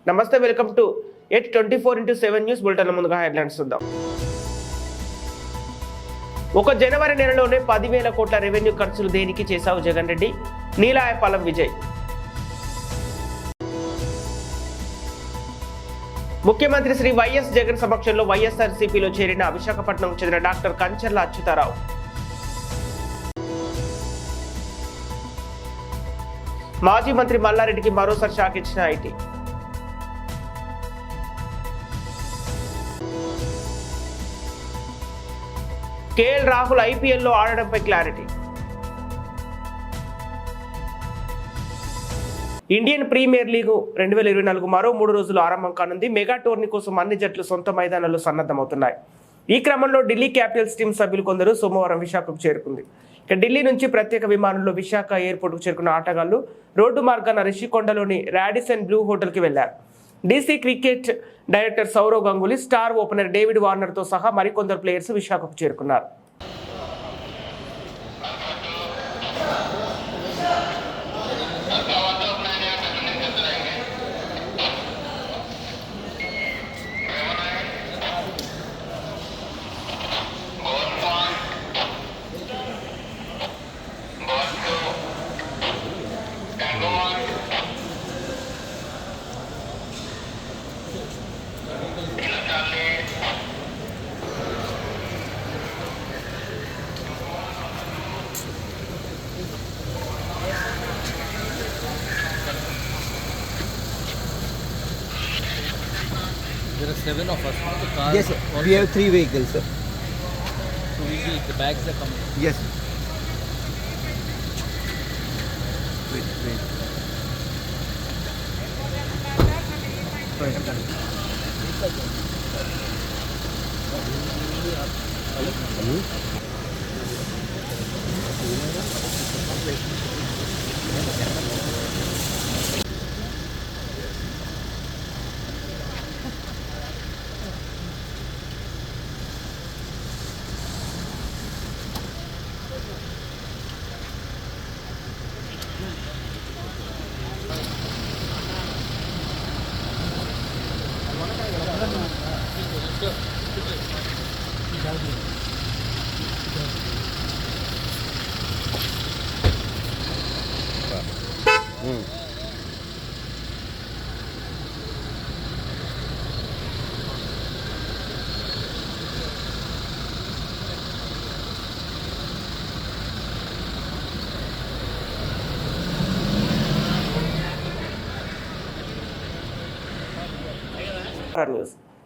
నమస్తే, welcome to 24/7 news bulletin. ముందుగా headlines చూద్దాం. ఒక జనవరి నెలలోనే 10,000 కోట్ల రెవెన్యూ ఖర్చులు దేనికి చేశావు జగన్ రెడ్డి? నీలాయపాలెం విజయ్. ముఖ్యమంత్రి శ్రీ వైఎస్ జగన్ సమక్షంలో వైఎస్ఆర్సీపీలో చేరిన విశాఖపట్నం చెందిన డాక్టర్ కంచర్ల అచ్యుతారావు. మాజీ మంత్రి మల్లారెడ్డికి మరోసారి షాక్ ఇచ్చిన ఐటీ. కేఎల్ రాహుల్ ఐపీఎల్లో ఆడడంపై క్లారిటీ. ఇండియన్ ప్రీమియర్ లీగ్ 2024 మరో 3 రోజులు ఆరంభం కానుంది. మెగా టోర్నీ కోసం అన్ని జట్లు సొంత మైదానాల్లో సన్నద్ధమవుతున్నాయి. ఈ క్రమంలో ఢిల్లీ క్యాపిటల్స్ టీం సభ్యులు కొందరు సోమవారం విశాఖకు చేరుకుంది. ఇక ఢిల్లీ నుంచి ప్రత్యేక విమానంలో విశాఖ ఎయిర్పోర్టుకు చేరుకున్న ఆటగాళ్లు రోడ్డు మార్గాన రిషికొండలోని రాడిసన్ బ్లూ హోటల్కి వెళ్లారు. DC cricket director Sourav Ganguly, star opener David వార్నర్తో సహా మరికొందరు ప్లేయర్స్ విశాఖకు చేరుకున్నారు. There are 7 of us. The car. Yes, sir. We have 3 vehicles, sir. So the bags are coming. Yes. Wait.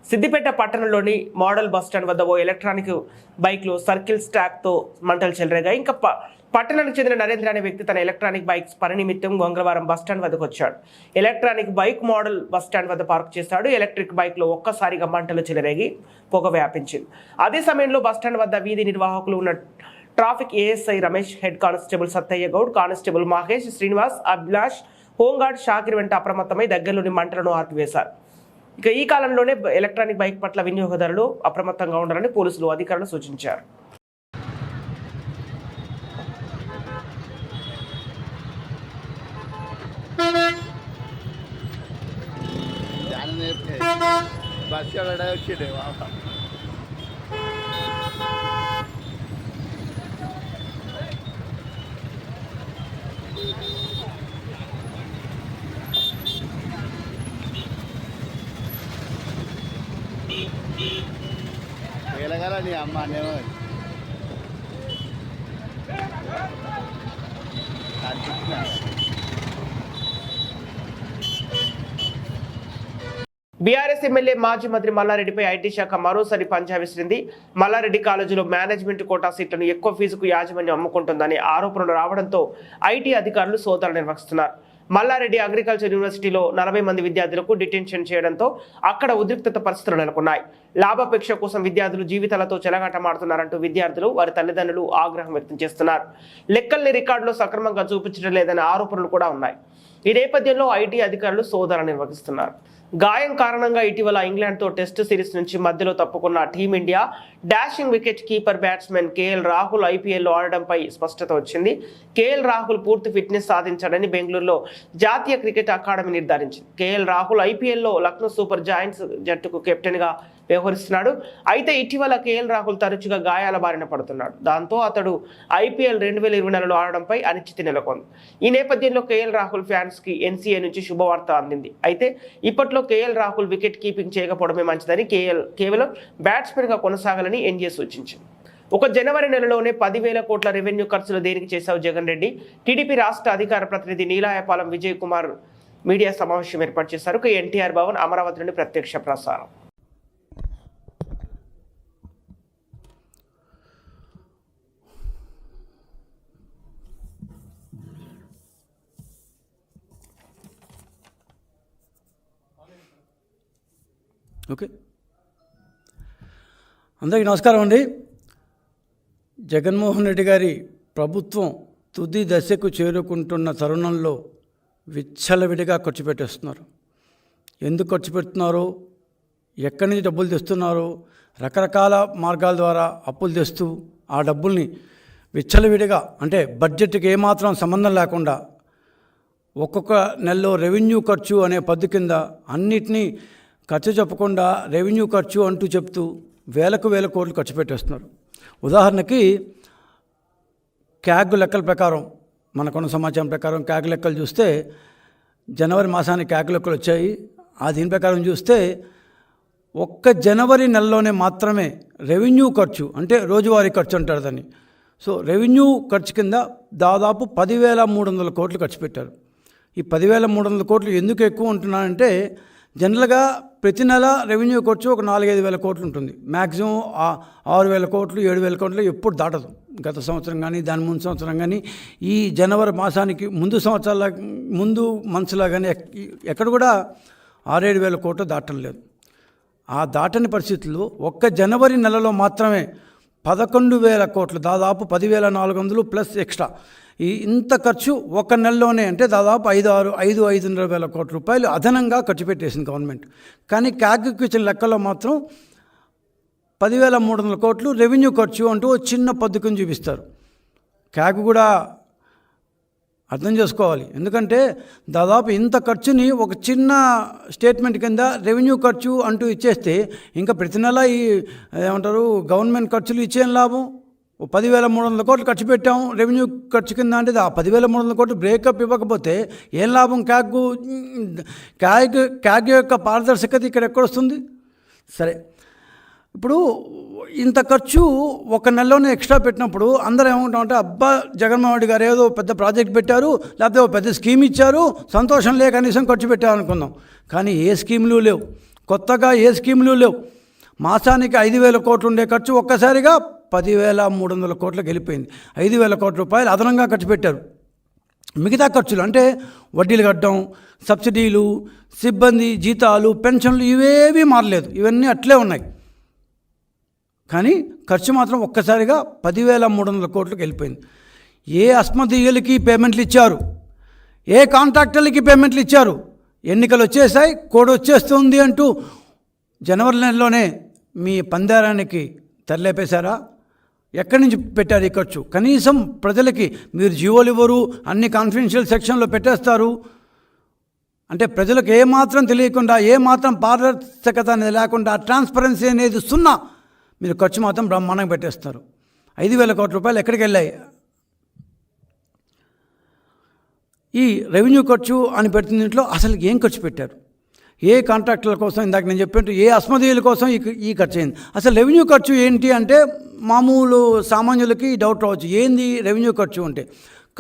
Siddipet పట్టణంలోని మోడల్ బస్టాండ్ వద్ద ఓ ఎలక్ట్రానిక్ బైక్లో సర్కిల్ స్టాక్తో మంటలు చెలరేగాయి. ఇంకా పట్టణానికి చెందిన నరేంద్ర అనే వ్యక్తి తన ఎలక్ట్రానిక్ బైక్స్ పని నిమిత్తం మంగళవారం బస్టాండ్ వద్దకు వచ్చాడు. ఎలక్ట్రానిక్ బైక్ మోడల్ బస్టాండ్ వద్ద పార్క్ చేశాడు. ఎలక్ట్రిక్ బైక్లో ఒక్కసారిగా మంటలు చెలరేగి పొగ వ్యాపించింది. అదే సమయంలో బస్టాండ్ వద్ద వీధి నిర్వాహకులు ఉన్న traffic ASI Ramesh, head constable Sattaiah Goud, constable Mahesh, Srinivas, Abhilash, home guard Shakir వెంట అప్రమత్తమై దగ్గరలోని మంటలను ఆర్పివేశారు. ఇక ఈ కాలంలోనే ఎలక్ట్రానిక్ బైక్ పట్ల వినియోగదారులు అప్రమత్తంగా ఉండాలని పోలీసులు అధికారులు సూచించారు. నీ అమ్మ నేను బీఆర్ఎస్ ఎమ్మెల్యే మాజీ మంత్రి మల్లారెడ్డిపై ఐటీ శాఖ మరోసారి పంజా విసిరింది. మల్లారెడ్డి కాలేజీలో మేనేజ్మెంట్ కోటా సీట్లను ఎక్కువ ఫీజుకు యాజమాన్యం అమ్ముకుంటుందని ఆరోపణలు రావడంతో ఐటీ అధికారులు సోదాలు నిర్వహిస్తున్నారు. మల్లారెడ్డి అగ్రికల్చర్ యూనివర్సిటీలో 40 మంది విద్యార్థులకు డిటెన్షన్ చేయడంతో అక్కడ ఉద్రిక్తత పరిస్థితులు నెలకొన్నాయి. లాభాపేక్ష కోసం విద్యార్థులు జీవితాలతో చెలగాటమాడుతున్నారంటూ విద్యార్థులు, వారి తల్లిదండ్రులు ఆగ్రహం వ్యక్తం చేస్తున్నారు. లెక్కల్ని రికార్డులో సక్రమంగా చూపించడం లేదనే ఆరోపణలు కూడా ఉన్నాయి. ఈ నేపథ్యంలో ఐటీ అధికారులు శోధన నిర్వహిస్తున్నారు. గాయం కారణంగా ఇటీవల ఇంగ్లాండ్తో టెస్ట్ సిరీస్ నుంచి మధ్యలో తప్పుకున్న team India dashing wicket keeper batsmen KL Rahul ఐపీఎల్లో ఆడడంపై స్పష్టత వచ్చింది. కేఎల్ రాహుల్ పూర్తి ఫిట్నెస్ సాధించాడని బెంగళూరులో జాతీయ క్రికెట్ అకాడమీ నిర్ధారించింది. కేఎల్ రాహుల్ ఐపీఎల్లో లక్నో సూపర్ జాయింట్స్ జట్టుకు కెప్టెన్గా వ్యవహరిస్తున్నాడు. అయితే ఇటీవల కేఎల్ రాహుల్ తరచుగా గాయాల బారిన పడుతున్నాడు. దాంతో అతడు ఐపీఎల్ 2024లో ఆడడంపై అనిశ్చితి నెలకొంది. ఈ నేపథ్యంలో కేఎల్ రాహుల్ ఫ్యాన్స్ కి ఎన్సీఏ నుంచి శుభవార్త అందింది. అయితే ఇప్పట్లో కేఎల్ రాహుల్ వికెట్ కీపింగ్ చేయకపోవడమే మంచిదని కేవలం బ్యాట్స్మెన్ గా కొనసాగాలని ఎన్జీఏ సూచించింది. ఒక జనవరి నెలలోనే 10,000 కోట్ల రెవెన్యూ ఖర్చులు దేనికి చేశావు జగన్ రెడ్డి? టీడీపీ రాష్ట్ర అధికార ప్రతినిధి నీలాయపాలెం విజయ్ కుమార్ మీడియా సమావేశం ఏర్పాటు చేశారు. ఎన్టీఆర్ భవన్ అమరావతి నుండి ప్రత్యక్ష ప్రసారం. ఓకే, అందరికీ నమస్కారం అండి. జగన్మోహన్ రెడ్డి గారి ప్రభుత్వం తుది దశకు చేరుకుంటున్న తరుణంలో విచ్చలవిడిగా ఖర్చు పెట్టేస్తున్నారు. ఎందుకు ఖర్చు పెడుతున్నారో, ఎక్కడి నుంచి డబ్బులు తెస్తున్నారో, రకరకాల మార్గాల ద్వారా అప్పులు తెస్తూ ఆ డబ్బుల్ని విచ్చలవిడిగా, అంటే బడ్జెట్కి ఏమాత్రం సంబంధం లేకుండా ఒక్కొక్క నెలలో రెవెన్యూ ఖర్చు అనే పద్దు కింద అన్నిటినీ ఖర్చు చెప్పకుండా రెవెన్యూ ఖర్చు అంటూ చెప్తూ వేల కోట్లు ఖర్చు పెట్టేస్తున్నారు. ఉదాహరణకి క్యాగ్ లెక్కల ప్రకారం, మనకున్న సమాచారం ప్రకారం క్యాగ్ లెక్కలు చూస్తే జనవరి మాసానికి క్యాగ్ లెక్కలు వచ్చాయి. దీని ప్రకారం చూస్తే ఒక్క జనవరి నెలలోనే మాత్రమే రెవెన్యూ ఖర్చు, అంటే రోజువారీ ఖర్చు అంటారు దాన్ని. సో రెవెన్యూ ఖర్చు కింద దాదాపు 10,300 కోట్లు ఖర్చు పెట్టారు. ఈ 10,300 కోట్లు ఎందుకు ఎక్కువ ఉంటున్నానంటే, జనరల్గా ప్రతి నెల రెవెన్యూ ఖర్చు ఒక 4-5 వేల కోట్లు ఉంటుంది. మ్యాక్సిమం 6,000 కోట్లు 7,000 కోట్లు ఎప్పుడు దాటదు. గత సంవత్సరం కానీ దాని ముందు సంవత్సరం కానీ ఈ జనవరి మాసానికి ముందు మంత్స్లా కానీ ఎక్కడ కూడా 6-7 వేల కోట్లు దాటం లేదు. ఆ దాటని పరిస్థితుల్లో ఒక్క జనవరి నెలలో మాత్రమే 11,000 కోట్లు, దాదాపు 10,400 ప్లస్ ఎక్స్ట్రా, ఇంత ఖర్చు ఒక నెలలోనే, అంటే దాదాపు 5-5.5 వేల కోట్ల రూపాయలు అదనంగా ఖర్చు పెట్టేసింది గవర్నమెంట్. కానీ క్యాగ్కి ఇచ్చిన లెక్కలో మాత్రం 10,300 కోట్లు రెవెన్యూ ఖర్చు అంటూ చిన్న పద్ధతిని చూపిస్తారు. క్యాగ్ కూడా అర్థం చేసుకోవాలి, ఎందుకంటే దాదాపు ఇంత ఖర్చుని ఒక చిన్న స్టేట్మెంట్ కింద రెవెన్యూ ఖర్చు అంటూ ఇచ్చేస్తే ఇంకా ప్రతి నెల ఈ ఏమంటారు గవర్నమెంట్ ఖర్చులు ఇచ్చేం లాభం? 10,300 కోట్లు ఖర్చు పెట్టాము రెవెన్యూ ఖర్చు కింద, అంటే ఆ 10,300 కోట్లు బ్రేకప్ ఇవ్వకపోతే ఏం లాభం? క్యాగ్ యొక్క పారదర్శకత ఇక్కడ ఎక్కడొస్తుంది? సరే, ఇప్పుడు ఇంత ఖర్చు ఒక నెలలోనే ఎక్స్ట్రా పెట్టినప్పుడు అందరూ ఏమంటామంటే, అబ్బా జగన్మోహన్ రెడ్డి గారు ఏదో పెద్ద ప్రాజెక్ట్ పెట్టారు, లేకపోతే ఒక పెద్ద స్కీమ్ ఇచ్చారు, సంతోషం లేక కనీసం ఖర్చు పెట్టారు అనుకుందాం. కానీ ఏ స్కీములు లేవు, కొత్తగా ఏ స్కీములు లేవు. మాసానికి 5,000 కోట్లు ఉండే ఖర్చు ఒక్కసారిగా 10,300 కోట్లకు వెళ్ళిపోయింది. 5,000 కోట్ల రూపాయలు అదనంగా ఖర్చు పెట్టారు. మిగతా ఖర్చులు అంటే వడ్డీలు కట్టడం, సబ్సిడీలు, సిబ్బంది జీతాలు, పెన్షన్లు ఇవేవీ మారలేదు, ఇవన్నీ అట్లే ఉన్నాయి. కానీ ఖర్చు మాత్రం ఒక్కసారిగా 10,300 కోట్లకు వెళ్ళిపోయింది. ఏ అస్మదీయులకి పేమెంట్లు ఇచ్చారు, ఏ కాంట్రాక్టర్లకి పేమెంట్లు ఇచ్చారు? ఎన్నికలు వచ్చేసాయి, కోడ్ వచ్చేస్తుంది అంటూ జనవరి నెలలోనే మీ పందేరానికి తెరలేపేశారా? ఎక్కడి నుంచి పెట్టారు ఈ ఖర్చు? కనీసం ప్రజలకి మీరు జీవోలు ఇవ్వరు, అన్ని కాన్ఫిడెన్షియల్ సెక్షన్లో పెట్టేస్తారు. అంటే ప్రజలకు ఏమాత్రం తెలియకుండా, ఏమాత్రం పారదర్శకత అనేది లేకుండా, ట్రాన్స్పరెన్సీ అనేది సున్నా, మీరు ఖర్చు మాత్రం బ్రహ్మాండంగా పెట్టేస్తారు. 5,000 కోట్ల రూపాయలు ఎక్కడికి వెళ్ళాయి? ఈ రెవెన్యూ ఖర్చు అని పెట్టిన దీంట్లో అసలు ఏం ఖర్చు పెట్టారు? ఏ కాంట్రాక్టర్ల కోసం, ఇందాక నేను చెప్పినట్టు ఏ అస్మదీయుల కోసం ఈ ఖర్చు అయింది? అసలు రెవెన్యూ ఖర్చు ఏంటి అంటే మామూలు సామాన్యులకి డౌట్ రావచ్చు, ఏంది రెవెన్యూ ఖర్చు అంటే?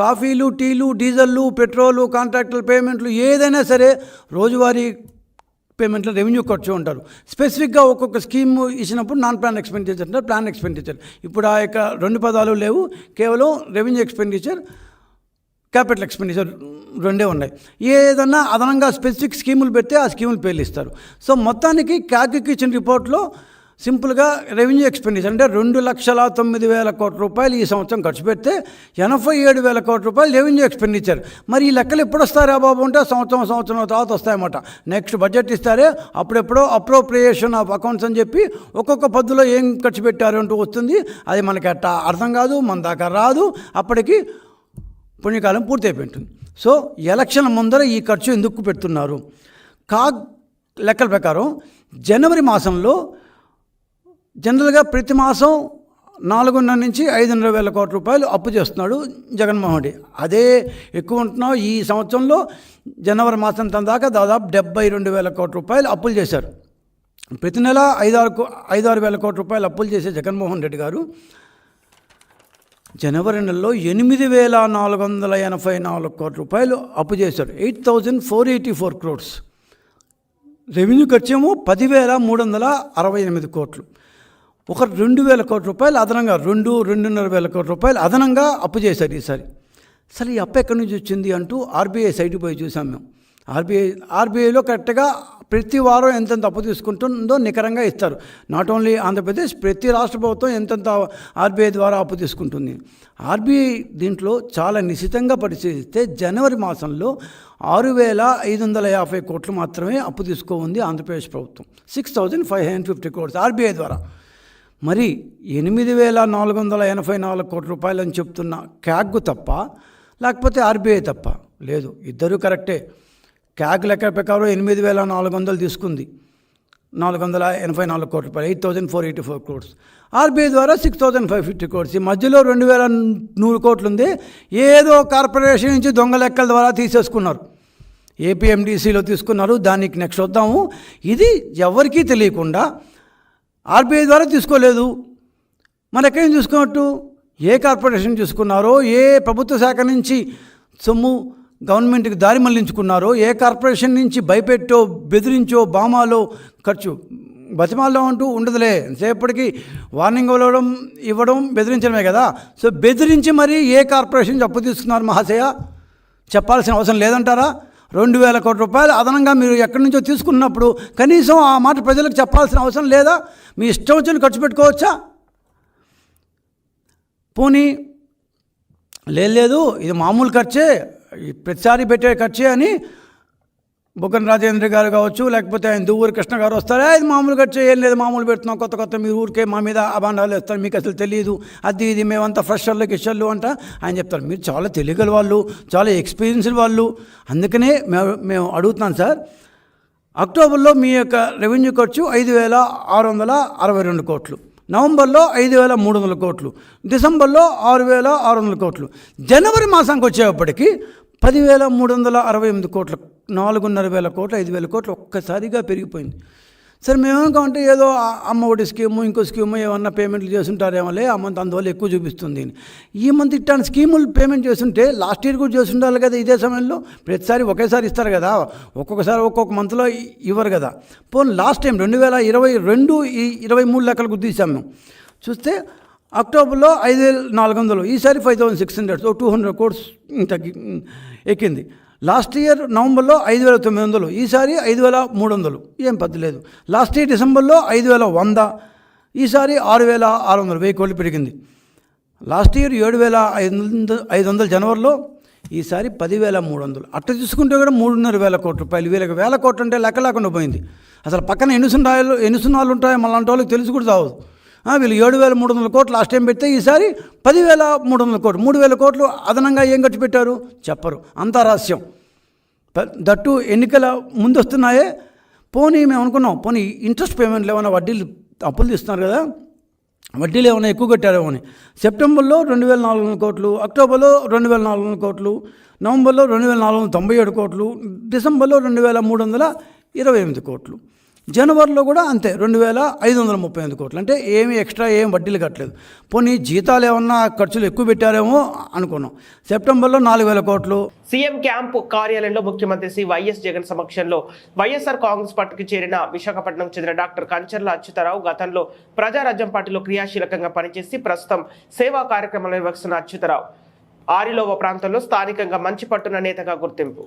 కాఫీలు, టీలు, డీజిల్లు, పెట్రోలు, కాంట్రాక్టుల పేమెంట్లు, ఏదైనా సరే రోజువారీ పేమెంట్లు రెవెన్యూ ఖర్చు అంటారు. స్పెసిఫిక్గా ఒక్కొక్క స్కీమ్ ఇచ్చినప్పుడు నాన్ ప్లాన్ ఎక్స్పెండిచర్ అంటారు, ప్లాన్ ఎక్స్పెండిచర్. ఇప్పుడు ఆ యొక్క 2 పదాలు లేవు, కేవలం రెవెన్యూ ఎక్స్పెండిచర్, క్యాపిటల్ ఎక్స్పెండిచర్ 2 ఉన్నాయి. ఏదన్నా అదనంగా స్పెసిఫిక్ స్కీములు పెడితే ఆ స్కీములు పేర్లు ఇస్తారు. సో మొత్తానికి క్యాగ్కి ఇచ్చిన రిపోర్ట్లో సింపుల్గా రెవెన్యూ ఎక్స్పెండిచర్ అంటే 2,09,000 కోట్ల రూపాయలు ఈ సంవత్సరం ఖర్చు పెడితే 87,000 కోట్ల రూపాయలు రెవెన్యూ ఎక్స్పెండిచర్. మరి ఈ లెక్కలు ఎప్పుడు వస్తారా బాబు అంటే సంవత్సరం తర్వాత వస్తాయన్నమాట. నెక్స్ట్ బడ్జెట్ ఇస్తారే అప్పుడెప్పుడో అప్రోప్రియేషన్ ఆఫ్ అకౌంట్స్ అని చెప్పి ఒక్కొక్క పద్దులో ఏం ఖర్చు పెట్టారు అంటూ వస్తుంది. అది మనకి అట్లా అర్థం కాదు, మన దాకా రాదు. అప్పటికి పుణ్యకాలం పూర్తయిపోయింటుంది. సో ఎలక్షన్ ముందర ఈ ఖర్చు ఎందుకు పెడుతున్నారు? కాగ్ లెక్కల ప్రకారం జనవరి మాసంలో జనరల్గా ప్రతి మాసం 4.5 నుంచి 5.5 కోట్ల రూపాయలు అప్పు చేస్తున్నాడు జగన్మోహన్ రెడ్డి. అదే ఎక్కువ ఉంటున్నావు. ఈ సంవత్సరంలో జనవరి మాసం దాకా దాదాపు 72,000 కోట్ల రూపాయలు అప్పులు చేశారు. ప్రతి నెల 5-6 వేల కోట్ల రూపాయలు అప్పులు చేసే జగన్మోహన్ రెడ్డి గారు జనవరి నెలలో 8,484 కోట్ల రూపాయలు అప్పు చేశారు. 8,484 crores. రెవెన్యూ ఖర్చేమో 10,368 కోట్లు. ఒక 2,000 కోట్ల రూపాయలు అదనంగా 2,500 కోట్ల రూపాయలు అదనంగా అప్పు చేశారు ఈసారి. అసలు ఈ అప్పు ఎక్కడి నుంచి వచ్చింది అంటూ ఆర్బీఐ సైట్కి పోయి చూసాం మేము. ఆర్బీఐలో కరెక్ట్గా ప్రతి వారం ఎంతెంత అప్పు తీసుకుంటుందో నికరంగా ఇస్తారు. నాట్ ఓన్లీ ఆంధ్రప్రదేశ్, ప్రతి రాష్ట్ర ప్రభుత్వం ఎంతెంత ఆర్బీఐ ద్వారా అప్పు తీసుకుంటుంది. ఆర్బీఐ దీంట్లో చాలా నిశితంగా పరిశీలిస్తే జనవరి మాసంలో 6,550 కోట్లు మాత్రమే అప్పు తీసుకోఉంది ఆంధ్రప్రదేశ్ ప్రభుత్వం. 6,550 crores ఆర్బీఐ ద్వారా. మరి 8,484 కోట్ల రూపాయలు అని చెప్తున్న క్యాగ్ తప్ప లేకపోతే ఆర్బీఐ తప్ప? లేదు, ఇద్దరూ కరెక్టే. క్యాగ్ లెక్క ప్రకారం 8,400 తీసుకుంది, 484 కోట్ల రూపాయలు, 8,484 crores. ఆర్బీఐ ద్వారా 6,550 crores. ఈ మధ్యలో 2,100 కోట్లు ఉంది. ఏదో కార్పొరేషన్ నుంచి దొంగ లెక్కల ద్వారా తీసేసుకున్నారు. ఏపీఎండిసిలో తీసుకున్నారు. దానికి నెక్స్ట్ వద్దాము. ఇది ఎవరికీ తెలియకుండా ఆర్బీఐ ద్వారా తీసుకోలేదు. మరి ఎక్కడేం చూసుకున్నట్టు? ఏ కార్పొరేషన్ చూసుకున్నారో, ఏ ప్రభుత్వ శాఖ నుంచి సొమ్ము గవర్నమెంట్కి దారి మళ్లించుకున్నారో, ఏ కార్పొరేషన్ నుంచి భయపెట్టో, బెదిరించో, బామాలో ఖర్చు బతిమాల్లో అంటూ ఉండదులే. సేపటికి వార్నింగ్ ఇవ్వడం బెదిరించడమే కదా. సో బెదిరించి మరి ఏ కార్పొరేషన్ అప్పు తీసుకున్నారు మహాశయ? చెప్పాల్సిన అవసరం లేదంటారా? 2,000 కోట్ల రూపాయలు అదనంగా మీరు ఎక్కడి నుంచో తీసుకున్నప్పుడు కనీసం ఆ మాట ప్రజలకు చెప్పాల్సిన అవసరం లేదా? మీ ఇష్టం వచ్చిన ఖర్చు పెట్టుకోవచ్చా? పోనీ లేదు ఇది మామూలు ఖర్చే, ప్రతిసారి పెట్టే ఖర్చే అని బుగ్గన రాజేంద్ర గారు కావచ్చు, లేకపోతే ఆయన దువ్వూరి కృష్ణ గారు వస్తారా, ఇది మామూలు ఖర్చు, ఏం లేదు మామూలు పెడుతున్నాం, కొత్త మీరు ఊరికే మా మీద అభాండాలు వేస్తారు, మీకు అసలు తెలియదు, ఇది మేమంతా ఫ్రెషర్లు గిషర్లు అంట ఆయన చెప్తారు. మీరు చాలా తెలియగల వాళ్ళు, చాలా ఎక్స్పీరియన్స్డ్ వాళ్ళు. అందుకనే మేము అడుగుతున్నాం సార్, అక్టోబర్లో మీ యొక్క రెవెన్యూ ఖర్చు 5,662 కోట్లు, నవంబర్లో 5,300 కోట్లు, డిసెంబర్లో 6,600 కోట్లు, జనవరి మాసానికి వచ్చేటప్పటికి 10,368 కోట్లు, 4,500 కోట్లు, 5,000 కోట్లు ఒక్కసారిగా పెరిగిపోయింది. సరే మేమేమనుకోమంటే ఏదో అమ్మ ఒకటి స్కీము, ఇంకో స్కీము ఏమన్నా పేమెంట్లు చేస్తుంటారేమోలే, ఆ మంత్ అందువల్ల ఎక్కువ చూపిస్తుంది. ఈ మంత్ ఇట్లాంటి స్కీములు పేమెంట్ చేస్తుంటే లాస్ట్ ఇయర్ కూడా చేస్తుండాలి కదా ఇదే సమయంలో. ప్రతిసారి ఒకేసారి ఇస్తారు కదా, ఒక్కొక్కసారి ఒక్కొక్క మంత్లో ఇవ్వరు కదా. పోనీ లాస్ట్ టైం 2022 ఈ 23 లెక్కలు గుర్తించాం మేము. చూస్తే అక్టోబర్లో 5,400, ఈసారి 5,600, 200 కోట్స్ ఎక్కింది. లాస్ట్ ఇయర్ నవంబర్లో 5,900, ఈసారి 5,300, ఏం పద్ధలేదు. లాస్ట్ ఇయర్ డిసెంబర్లో 5,100, ఈసారి 6,600, 1000 కోట్లు పెరిగింది. లాస్ట్ ఇయర్ 7,500 జనవరిలో, ఈసారి 10,300. అట్లా చూసుకుంటే కూడా 3,500 కోట్ల రూపాయలు. వీళ్ళకి 1,000 కోట్లు అంటే లెక్క లేకుండా పోయింది. అసలు పక్కన ఎన్ని సున్నాలు ఉంటాయో మళ్ళీ వాళ్ళకి తెలిసి కూడా చావదు. వీళ్ళు 7,300 కోట్లు లాస్ట్ టైం పెడితే ఈసారి 10,300 కోట్లు, 3,000 కోట్లు అదనంగా ఏం ఖర్చు పెట్టారు చెప్పరు, అంతా రహస్యం. దట్టు ఎన్నికల ముందు వస్తున్నాయే. పోనీ మేము అనుకున్నాం, పోనీ ఇంట్రెస్ట్ పేమెంట్లు ఏమైనా వడ్డీలు అప్పులు తీస్తున్నారు కదా, వడ్డీలు ఏమైనా ఎక్కువ కట్టారేమో అని. సెప్టెంబర్లో 2,400 కోట్లు, అక్టోబర్లో 2,400 కోట్లు, నవంబర్లో 2,497 కోట్లు, డిసెంబర్లో 2,328 కోట్లు, జనవరిలో కూడా అంతే 2,538 కోట్లు. అంటే ఏమి ఎక్స్ట్రా ఏం వడ్డీలు కట్టలేదు. పోనీ జీతాలు ఏమన్నా ఖర్చులు ఎక్కువ పెట్టారేమో అనుకున్నాం. సెప్టెంబర్లో 4,000 కోట్లు. సీఎం క్యాంపు కార్యాలయంలో ముఖ్యమంత్రి శ్రీ వైఎస్ జగన్ సమక్షంలో వైఎస్ఆర్ కాంగ్రెస్ పార్టీకి చేరిన విశాఖపట్నం చెందిన డాక్టర్ కంచర్ల అచ్యుతరావు గతంలో ప్రజారాజ్యం పార్టీలో క్రియాశీలకంగా పనిచేసి ప్రస్తుతం సేవా కార్యక్రమాలు నిర్వహిస్తున్న అచ్యుతరావు ఆరిలోవ ప్రాంతంలో స్థానికంగా మంచి పట్టున నేతగా గుర్తింపు.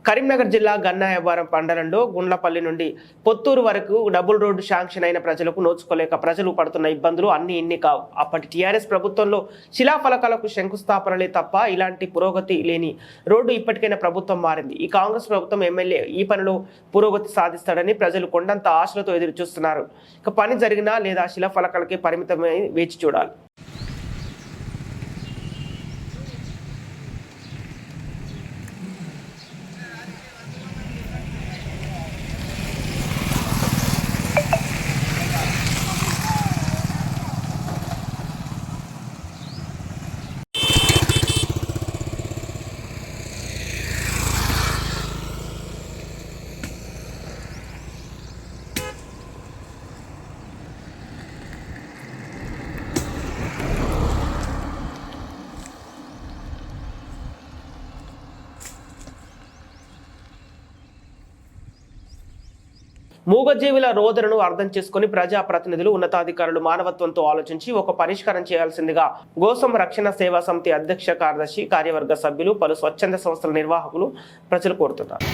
కరీంనగర్ జిల్లా గన్నాయవరం మండలంలో గుండ్లపల్లి నుండి పొత్తూరు వరకు డబుల్ రోడ్డు శాంక్షన్ అయిన ప్రజలకు నోచుకోలేక ప్రజలు పడుతున్న ఇబ్బందులు ఇన్ని కావు. అప్పటి టీఆర్ఎస్ ప్రభుత్వంలో శిలాఫలకాలకు శంకుస్థాపనలే తప్ప ఇలాంటి పురోగతి లేని రోడ్డు ఇప్పటికైనా ప్రభుత్వం మారింది. ఈ కాంగ్రెస్ ప్రభుత్వం ఎమ్మెల్యే ఈ పనిలో పురోగతి సాధిస్తాడని ప్రజలు కొండంత ఆశలతో ఎదురు చూస్తున్నారు. ఇక పని జరిగినా లేదా శిలాఫలకాలకే పరిమితమై వేచి చూడాలి. మూగజీవుల రోదనను అర్థం చేసుకుని ప్రజాప్రతినిధులు ఉన్నతాధికారులు మానవత్వంతో ఆలోచించి ఒక పరిష్కారం చేయాల్సిందిగా గోసం రక్షణ సేవా సమితి అధ్యక్ష కార్యదర్శి కార్యవర్గ సభ్యులు పలు స్వచ్ఛంద సంస్థల నిర్వాహకులు ప్రజలు కోరుతున్నారు.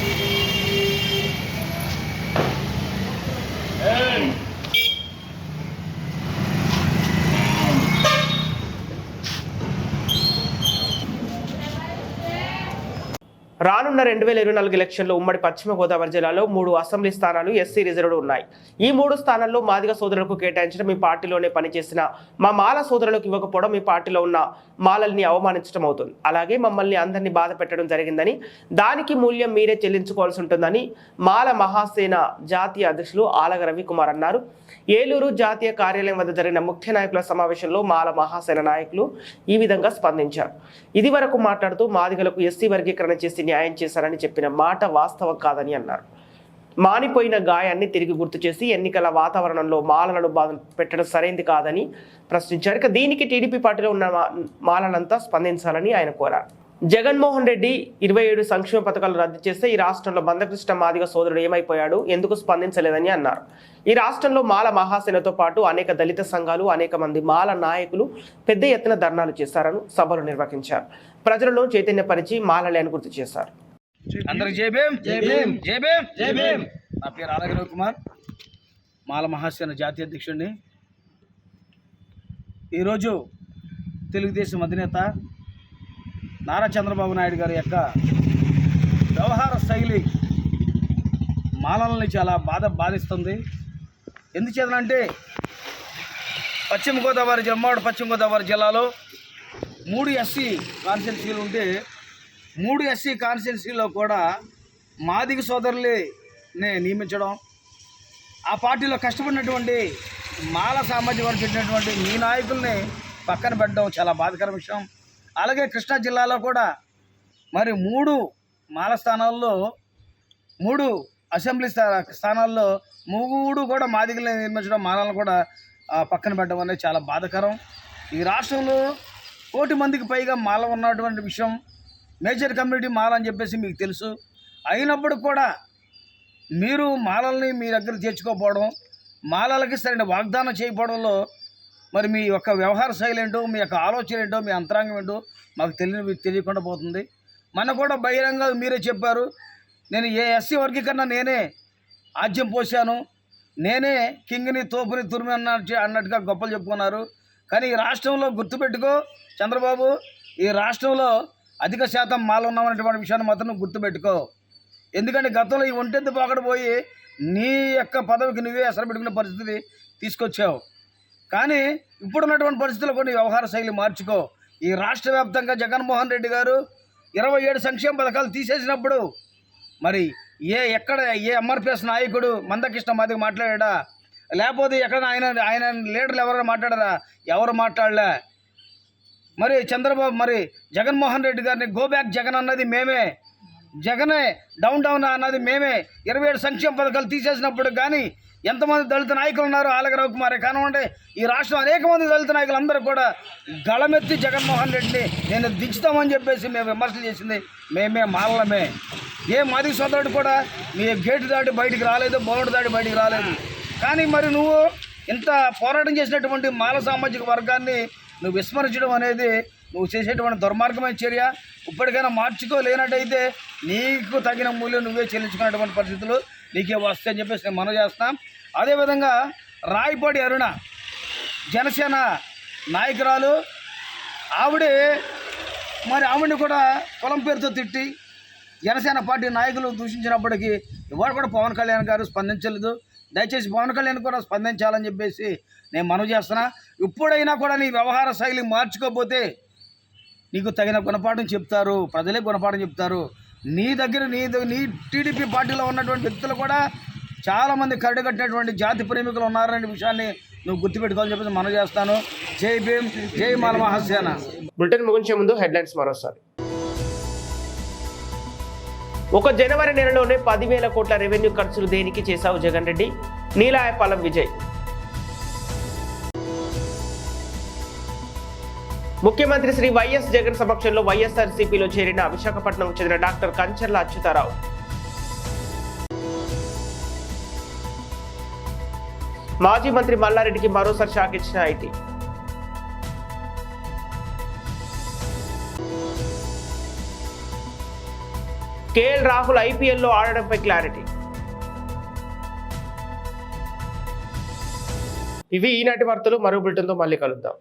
రానున్న 2024 ఎలక్షన్లో ఉమ్మడి పశ్చిమ గోదావరి జిల్లాలో 3 అసెంబ్లీ స్థానాలు ఎస్సీ రిజర్వ్డ్ ఉన్నాయి. ఈ 3 స్థానాల్లో మాదిగ సోదరులకు కేటాయించడం మీ పార్టీలోనే పనిచేసిన మా మాల సోదరులకు ఇవ్వకపోవడం మీ పార్టీలో ఉన్న మాలల్ని అవమానించడం అవుతుంది. అలాగే మమ్మల్ని అందరినీ బాధ పెట్టడం జరిగిందని దానికి మూల్యం మీరే చెల్లించుకోవాల్సి ఉంటుందని మాల మహాసేన జాతీయ అధ్యక్షులు ఆలగ రవికుమార్ అన్నారు. ఏలూరు జాతీయ కార్యాలయం వద్ద జరిగిన ముఖ్య నాయకుల సమావేశంలో మాల మహాసేన నాయకులు ఈ విధంగా స్పందించారు. ఇది వరకు మాట్లాడుతూ మాదిగలకు ఎస్సీ వర్గీకరణ చేసి న్యాయం చేశారని చెప్పిన మాట వాస్తవం కాదని అన్నారు. మానిపోయిన గాయాన్ని తిరిగి గుర్తు చేసి ఎన్నికల వాతావరణంలో మాలలను బాధ పెట్టడం సరైంది కాదని ప్రశ్నించారు. ఇక దీనికి టీడీపీ పార్టీలో ఉన్న మాలలంతా స్పందించాలని ఆయన కోరారు. జగన్మోహన్ రెడ్డి 27 సంక్షేమ పథకాలు రద్దు చేస్తే ఈ రాష్ట్రంలో మందకృష్ణ మాదిగ సోదరుడు ఏమైపోయాడు, ఎందుకు స్పందించలేదని అన్నారు. ఈ రాష్ట్రంలో మాల మహాసేనతో పాటు అనేక దళిత సంఘాలు, అనేక మంది మాల నాయకులు పెద్ద ఎత్తున ధర్నాలు చేశారని సభలు నిర్వహించారు. ప్రజలను చైతన్యపరిచి మాలలను గుర్తు చేశారు. అందరికి జై భీమ్, జై భీమ్, జై భీమ్, జై భీమ్. నా పేరు ఆలగ రవికుమార్, మాల మహాసేన జాతీయ అధ్యక్షుడిని. ఈరోజు తెలుగుదేశం అధినేత నారా చంద్రబాబు నాయుడు గారి యొక్క వ్యవహార శైలి మాలల్ని చాలా బాధిస్తుంది. ఎందుచేతనంటే ఉమ్మడి పశ్చిమ గోదావరి జిల్లాలో 3 ఎస్సీ కాన్స్టిట్యున్సీలు ఉంటే 3 ఎస్సీ కాన్స్టిట్యున్సీలో కూడా మాదిగ సోదరులనే నియమించడం, ఆ పార్టీలో కష్టపడినటువంటి మాల సామాజిక వర్గం చెందినటువంటి మీ నాయకుల్ని పక్కన పెట్టడం చాలా బాధాకర విషయం. అలాగే కృష్ణా జిల్లాలో కూడా మరి 3 మాల స్థానాల్లో 3 అసెంబ్లీ స్థానాల్లో 3 కూడా మాదిగల్ని నిర్మించడం, మాలను కూడా పక్కన పెట్టడం అనేది చాలా బాధాకరం. ఈ రాష్ట్రంలో 1 కోటి మందికి పైగా మాల ఉన్నటువంటి విషయం, మేజర్ కమ్యూనిటీ మాల అని చెప్పేసి మీకు తెలుసు. అయినప్పుడు కూడా మీరు మాలల్ని మీ దగ్గర చేర్చుకోకపోవడం, మాలలకి సరైన వాగ్దానం చేయకపోవడంలో మరి మీ యొక్క వ్యవహార శైలి ఏంటో, మీ యొక్క ఆలోచన ఏంటో, మీ అంతరాంగం ఏంటో మాకు తెలియకుండా పోతుంది. మన కూడా బహిరంగ మీరే చెప్పారు, నేను ఏ ఎస్సీ వర్గీకరణ నేనే ఆజ్యం పోశాను, నేనే కింగ్ని తోపుని తురిమి అన్నట్టుగా గొప్పలు చెప్పుకున్నారు. కానీ ఈ రాష్ట్రంలో గుర్తుపెట్టుకో చంద్రబాబు, ఈ రాష్ట్రంలో అధిక శాతం మాల ఉన్నామనేటువంటి విషయాన్ని మాత్రం గుర్తుపెట్టుకో. ఎందుకంటే గతంలో ఈ ఒంటెద్దు పోకడ పోయి నీ యొక్క పదవికి నువ్వే అసలు పెట్టుకునే పరిస్థితి తీసుకొచ్చావు. కానీ ఇప్పుడున్నటువంటి పరిస్థితుల్లో కొన్ని వ్యవహార శైలి మార్చుకో. ఈ రాష్ట్ర వ్యాప్తంగా జగన్మోహన్ రెడ్డి గారు 27 సంక్షేమ పథకాలు తీసేసినప్పుడు మరి ఎక్కడ ఎంఆర్పిఎస్ నాయకుడు మందకృష్ణ మాదిగ మాట్లాడా, లేకపోతే ఎక్కడ ఆయన లీడర్లు ఎవరైనా మాట్లాడారా? ఎవరు మాట్లాడలే. మరి చంద్రబాబు మరి జగన్మోహన్ రెడ్డి గారిని గో బ్యాక్ జగన్ అన్నది మేమే, జగనే డౌన్ అన్నది మేమే. 27 సంక్షేమ పథకాలు తీసేసినప్పుడు కానీ ఎంతమంది దళిత నాయకులు ఉన్నారు? ఆలగ రవికుమారే కానివ్వండి, ఈ రాష్ట్రం అనేక మంది దళిత నాయకులు అందరూ కూడా గళమెత్తి జగన్మోహన్ రెడ్డిని నేను దించుతామని చెప్పేసి మేము విమర్శలు చేసింది మేమే, మాలమే. ఏ మాదిగ సోదరుడు కూడా మీ గేటు దాటి బయటికి రాలేదు, బోర్డు దాటి బయటికి రాలేదు. కానీ మరి నువ్వు ఇంత పోరాటం చేసినటువంటి మాల సామాజిక వర్గాన్ని నువ్వు విస్మరించడం అనేది నువ్వు చేసేటువంటి దుర్మార్గమైన చర్య. ఇప్పటికైనా మార్చుకోలేనట్టయితే నీకు తగిన మూల్యం నువ్వే చెల్లించుకునేటువంటి పరిస్థితులు నీకే వస్తాయని చెప్పేసి నేను మనవి చేస్తాం. అదేవిధంగా రాయపాటి అరుణ జనసేన నాయకురాలు, ఆవిడని కూడా కులం పేరుతో తిట్టి జనసేన పార్టీ నాయకులు దూషించినప్పటికీ ఇవాళ కూడా పవన్ కళ్యాణ్ గారు స్పందించలేదు. దయచేసి పవన్ కళ్యాణ్ కూడా స్పందించాలని చెప్పేసి నేను మనవి చేస్తున్నా. ఇప్పుడైనా కూడా నీ వ్యవహార శైలి మార్చుకోకపోతే నీకు తగిన గుణపాఠం చెప్తారు, ప్రజలే గుణపాఠం చెప్తారు. నీ దగ్గర నీ టీడీపీ పార్టీలో ఉన్నటువంటి వ్యక్తులు కూడా చాలామంది కరడుగట్టినటువంటి జాతి ప్రేమికులు ఉన్నారనే విషయాన్ని నువ్వు గుర్తుపెట్టుకోవాలని చెప్పేసి మనం చేస్తాను. జై భీమ్, జై మాల మహాసేన. బులెటిన్ ముగించే ముందు హెడ్లైన్స్ మరోసారి. ఒక జనవరి నెలలోనే 10,000 కోట్ల రెవెన్యూ ఖర్చులు దేనికి చేశావు జగన్ రెడ్డి? నీలాయపాలెం విజయ్. ముఖ్యమంత్రి శ్రీ వైఎస్ జగన్ సమక్షంలో వైఎస్ఆర్సీపీలో చేరిన విశాఖపట్నంకు చెందిన డాక్టర్ కంచర్ల అచ్యుతారావు. మాజీ మంత్రి మల్లారెడ్డికి మరోసారి షాక్ ఇచ్చిన ఐటీ. కేఎల్ రాహుల్ ఐపీఎల్లో ఆడడంపై క్లారిటీ. ఇవి ఈనాటి వార్తలు. మరో బులెటిన్తో మళ్ళీ కలుద్దాం.